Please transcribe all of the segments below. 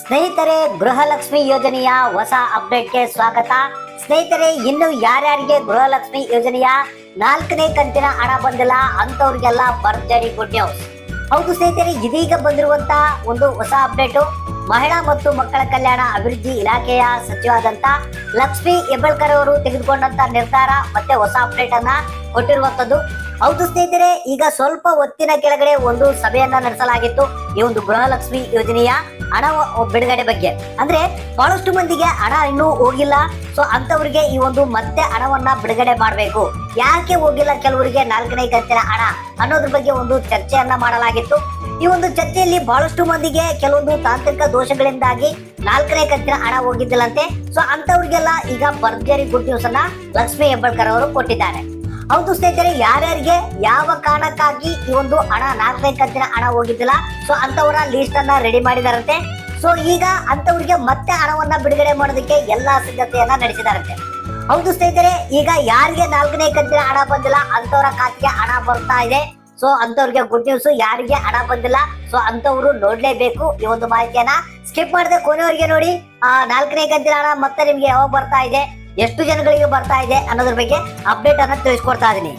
ಸ್ನೇಹಿತರೆ, ಗೃಹಲಕ್ಷ್ಮಿ ಯೋಜನೆಯ ಹೊಸ ಅಪ್ಡೇಟ್ಗೆ ಸ್ವಾಗತ. ಸ್ನೇಹಿತರೆ, ಇನ್ನು ಯಾರ್ಯಾರಿಗೆ ಗೃಹಲಕ್ಷ್ಮಿ ಯೋಜನೆಯ 4ನೇ ಕಂತಿನ ಹಣ ಬಂದಿಲ್ಲ ಅಂತವ್ರಿಗೆಲ್ಲ ಭರ್ಜರಿ ಗುಡ್ ನ್ಯೂಸ್. ಹೌದು ಸ್ನೇಹಿತರೆ, ಇದೀಗ ಬಂದಿರುವಂತ ಒಂದು ಹೊಸ ಅಪ್ಡೇಟು ಮಹಿಳಾ ಮತ್ತು ಮಕ್ಕಳ ಕಲ್ಯಾಣ ಅಭಿವೃದ್ಧಿ ಇಲಾಖೆಯ ಸಚಿವಾದಂತ ಲಕ್ಷ್ಮಿ ಹೆಬ್ಬಾಳ್ಕರ್ ಅವರು ತೆಗೆದುಕೊಂಡಂತ ನಿರ್ಧಾರ ಮತ್ತೆ ಹೊಸ ಅಪ್ಡೇಟ್ ಅನ್ನ ಕೊಟ್ಟಿರುವಂತದ್ದು. ಹೌದು ಸ್ನೇಹಿತರೆ, ಈಗ ಸ್ವಲ್ಪ ಹೊತ್ತಿನ ಕೆಳಗಡೆ ಒಂದು ಸಭೆಯನ್ನ ನಡೆಸಲಾಗಿತ್ತು ಈ ಒಂದು ಗೃಹಲಕ್ಷ್ಮಿ ಯೋಜನೆಯ ಹಣ ಬಿಡುಗಡೆ ಬಗ್ಗೆ. ಅಂದ್ರೆ ಬಹಳಷ್ಟು ಮಂದಿಗೆ ಹಣ ಇನ್ನೂ ಹೋಗಿಲ್ಲ. ಸೊ ಅಂತವರಿಗೆ ಈ ಒಂದು ಮತ್ತೆ ಹಣವನ್ನ ಬಿಡುಗಡೆ ಮಾಡಬೇಕು. ಯಾಕೆ ಹೋಗಿಲ್ಲ ಕೆಲವರಿಗೆ 4ನೇ ಕಂತಿನ ಹಣ ಅನ್ನೋದ್ರ ಬಗ್ಗೆ ಒಂದು ಚರ್ಚೆಯನ್ನ ಮಾಡಲಾಗಿತ್ತು. ಈ ಒಂದು ಚರ್ಚೆಯಲ್ಲಿ ಬಹಳಷ್ಟು ಮಂದಿಗೆ ಕೆಲವೊಂದು ತಾಂತ್ರಿಕ ದೋಷಗಳಿಂದಾಗಿ 4ನೇ ಕಂತಿನ ಹಣ ಹೋಗಿದ್ದಿಲ್ಲಂತೆ. ಸೊ ಅಂತವ್ರಿಗೆಲ್ಲ ಈಗ ಭರ್ಜರಿ ಗುಡ್ ನ್ಯೂಸ್ ಅನ್ನ ಲಕ್ಷ್ಮಿ ಹೆಬ್ಬಾಳ್ಕರ್ ಅವರು ಕೊಟ್ಟಿದ್ದಾರೆ. ಹೌದು ಸ್ನೇಹಿತರೆ, ಯಾರ್ಯಾರಿಗೆ ಯಾವ ಕಾರಣಕ್ಕಾಗಿ ಈ ಒಂದು ಹಣ 4ನೇ ಕಂತಿನ ಹಣ ಹೋಗಿದ್ದಿಲ್ಲ, ಸೊ ಅಂತವರ ಲಿಸ್ಟ್ ಅನ್ನ ರೆಡಿ ಮಾಡಿದಾರಂತೆ. ಸೊ ಈಗ ಅಂತವರಿಗೆ ಮತ್ತೆ ಹಣವನ್ನ ಬಿಡುಗಡೆ ಮಾಡೋದಕ್ಕೆ ಎಲ್ಲಾ ಸಿದ್ಧತೆಯನ್ನ ನಡೆಸಿದಾರಂತೆ. ಹೌದು ಸ್ನೇಹಿತರೆ, ಈಗ ಯಾರಿಗೆ 4ನೇ ಕಂತಿನ ಹಣ ಬಂದಿಲ್ಲ ಅಂತವರ ಖಾತೆಗೆ ಹಣ ಬರ್ತಾ ಇದೆ. ಸೊ ಅಂತವ್ರಿಗೆ ಗುಡ್ ನ್ಯೂಸ್. ಯಾರಿಗೆ ಹಣ ಬಂದಿಲ್ಲ ಸೊ ಅಂತವ್ರು ನೋಡ್ಲೇಬೇಕು ಈ ಒಂದು ಮಾಹಿತಿಯನ್ನ. ಸ್ಕಿಪ್ ಮಾಡದೆ ಕೊನೆಯವರಿಗೆ ನೋಡಿ. 4ನೇ ಕಂತಿನ ಹಣ ಮತ್ತೆ ನಿಮ್ಗೆ ಯಾವಾಗ ಬರ್ತಾ ಇದೆ, ಎಷ್ಟು ಜನಗಳಿಗೆ ಬರ್ತಾ ಇದೆ ಅನ್ನೋದ್ರ ಬಗ್ಗೆ ಅಪ್ಡೇಟ್ ಅನ್ನ ತಿಳಿಸ್ಕೊಡ್ತಾ ಇದೀನಿ.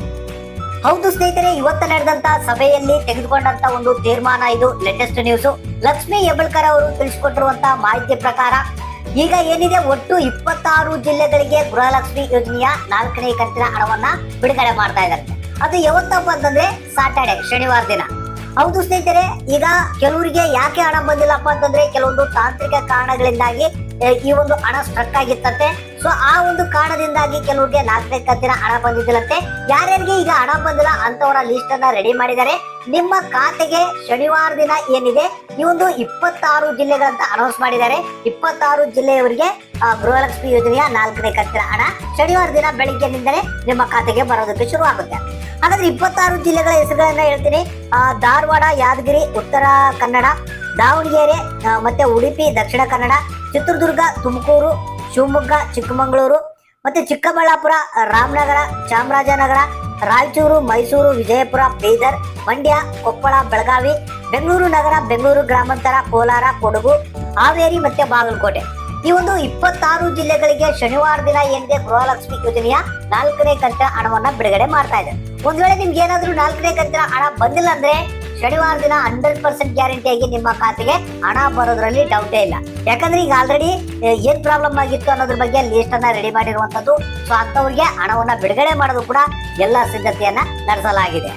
ಹೌದು ಸ್ನೇಹಿತರೆ, ಇವತ್ತು ನಡೆದಂತ ಸಭೆಯಲ್ಲಿ ತೆಗೆದುಕೊಂಡಂತ ಒಂದು ತೀರ್ಮಾನ ಇದು ಲೇಟೆಸ್ಟ್ ನ್ಯೂಸ್. ಲಕ್ಷ್ಮಿ ಹೆಬ್ಬಾಳ್ಕರ್ ಅವರು ತಿಳಿಸಿಕೊಟ್ಟಿರುವಂತ ಮಾಹಿತಿ ಪ್ರಕಾರ ಈಗ ಏನಿದೆ, ಒಟ್ಟು 26 ಜಿಲ್ಲೆಗಳಿಗೆ ಗೃಹಲಕ್ಷ್ಮಿ ಯೋಜನೆಯ 4ನೇ ಕಂತಿನ ಹಣವನ್ನ ಬಿಡುಗಡೆ ಮಾಡ್ತಾ ಇದ್ದಾರೆ. ಅದು ಯಾವತ್ತಪ್ಪ ಅಂತಂದ್ರೆ ಸಾಟರ್ಡೆ, ಶನಿವಾರ ದಿನ. ಹೌದು ಸ್ನೇಹಿತರೆ, ಈಗ ಕೆಲವರಿಗೆ ಯಾಕೆ ಹಣ ಬಂದಿಲ್ಲಪ್ಪ ಅಂತಂದ್ರೆ ಕೆಲವೊಂದು ತಾಂತ್ರಿಕ ಕಾರಣಗಳಿಂದಾಗಿ ಈ ಒಂದು ಹಣ ಸ್ಟ್ರಕ್ ಆಗಿತ್ತಂತೆ. ಸೊ ಆ ಒಂದು ಕಾರಣದಿಂದಾಗಿ ಕೆಲವರಿಗೆ 4ನೇ ಕಂತಿನ ಹಣ ಬಂದಿದ್ದಿಲ್ಲಂತೆ. ಯಾರ್ಯಾರಿಗೆ ಈಗ ಹಣ ಬಂದಿಲ್ಲ ಅಂತವರ ಲಿಸ್ಟ್ ಅನ್ನ ರೆಡಿ ಮಾಡಿದ್ದಾರೆ. ನಿಮ್ಮ ಖಾತೆಗೆ ಶನಿವಾರ ದಿನ ಏನಿದೆ ಈ ಒಂದು 26 ಜಿಲ್ಲೆಗಳಂತ ಅನೌನ್ಸ್ ಮಾಡಿದ್ದಾರೆ. 26 ಜಿಲ್ಲೆಯವರಿಗೆ ಗೃಹಲಕ್ಷ್ಮಿ ಯೋಜನೆಯ 4ನೇ ಕಂತಿನ ಹಣ ಶನಿವಾರ ದಿನ ಬೆಳಿಗ್ಗೆನಿಂದಲೇ ನಿಮ್ಮ ಖಾತೆಗೆ ಬರೋದಕ್ಕೆ ಶುರು ಆಗುತ್ತೆ. ಹಾಗಾದ್ರೆ 26 ಜಿಲ್ಲೆಗಳ ಹೆಸರುಗಳನ್ನ ಹೇಳ್ತೀನಿ. ಧಾರವಾಡ, ಯಾದಗಿರಿ ಉತ್ತರ ಕನ್ನಡ, ದಾವಣಗೆರೆ ಮತ್ತೆ ಉಡುಪಿ ದಕ್ಷಿಣ ಕನ್ನಡ, ಚಿತ್ರದುರ್ಗ, ತುಮಕೂರು, ಶಿವಮೊಗ್ಗ, ಚಿಕ್ಕಮಗಳೂರು ಮತ್ತೆ ಚಿಕ್ಕಬಳ್ಳಾಪುರ, ರಾಮನಗರ, ಚಾಮರಾಜನಗರ, ರಾಯಚೂರು, ಮೈಸೂರು, ವಿಜಯಪುರ, ಬೀದರ್, ಮಂಡ್ಯ, ಕೊಪ್ಪಳ, ಬೆಳಗಾವಿ, ಬೆಂಗಳೂರು ನಗರ, ಬೆಂಗಳೂರು ಗ್ರಾಮಾಂತರ, ಕೋಲಾರ, ಕೊಡಗು, ಹಾವೇರಿ ಮತ್ತೆ ಬಾಗಲಕೋಟೆ. ಈ ಒಂದು 26 ಜಿಲ್ಲೆಗಳಿಗೆ ಶನಿವಾರ ದಿನ ಏನಿದೆ ಗೃಹಲಕ್ಷ್ಮಿ ಯೋಜನೆಯ 4ನೇ ಕಂತಿನ ಹಣವನ್ನ ಬಿಡುಗಡೆ ಮಾಡ್ತಾ ಇದೆ. ಒಂದ್ ವೇಳೆ ನಿಮ್ಗೆ ಏನಾದ್ರೂ 4ನೇ ಕಂತಿನ ಹಣ ಬಂದಿಲ್ಲ ಅಂದ್ರೆ ಶನಿವಾರ ದಿನ 100% ಗ್ಯಾರಂಟಿಯಾಗಿ ನಿಮ್ಮ ಖಾತೆಗೆ ಹಣ ಬರೋದ್ರಲ್ಲಿ ಡೌಟೇ ಇಲ್ಲ. ಯಾಕಂದ್ರೆ ಈಗ ಆಲ್ರೆಡಿ ಏನ್ ಪ್ರಾಬ್ಲಮ್ ಆಗಿತ್ತು ಅನ್ನೋದ್ರ ಬಗ್ಗೆ ಲಿಸ್ಟ್ ಅನ್ನ ರೆಡಿ ಮಾಡಿರುವಂತದ್ದು. ಸೊ ಅಂತವ್ರಿಗೆ ಹಣವನ್ನ ಬಿಡುಗಡೆ ಮಾಡೋದು ಕೂಡ ಎಲ್ಲಾ ಸಿದ್ಧತೆಯನ್ನ ನಡೆಸಲಾಗಿದೆ.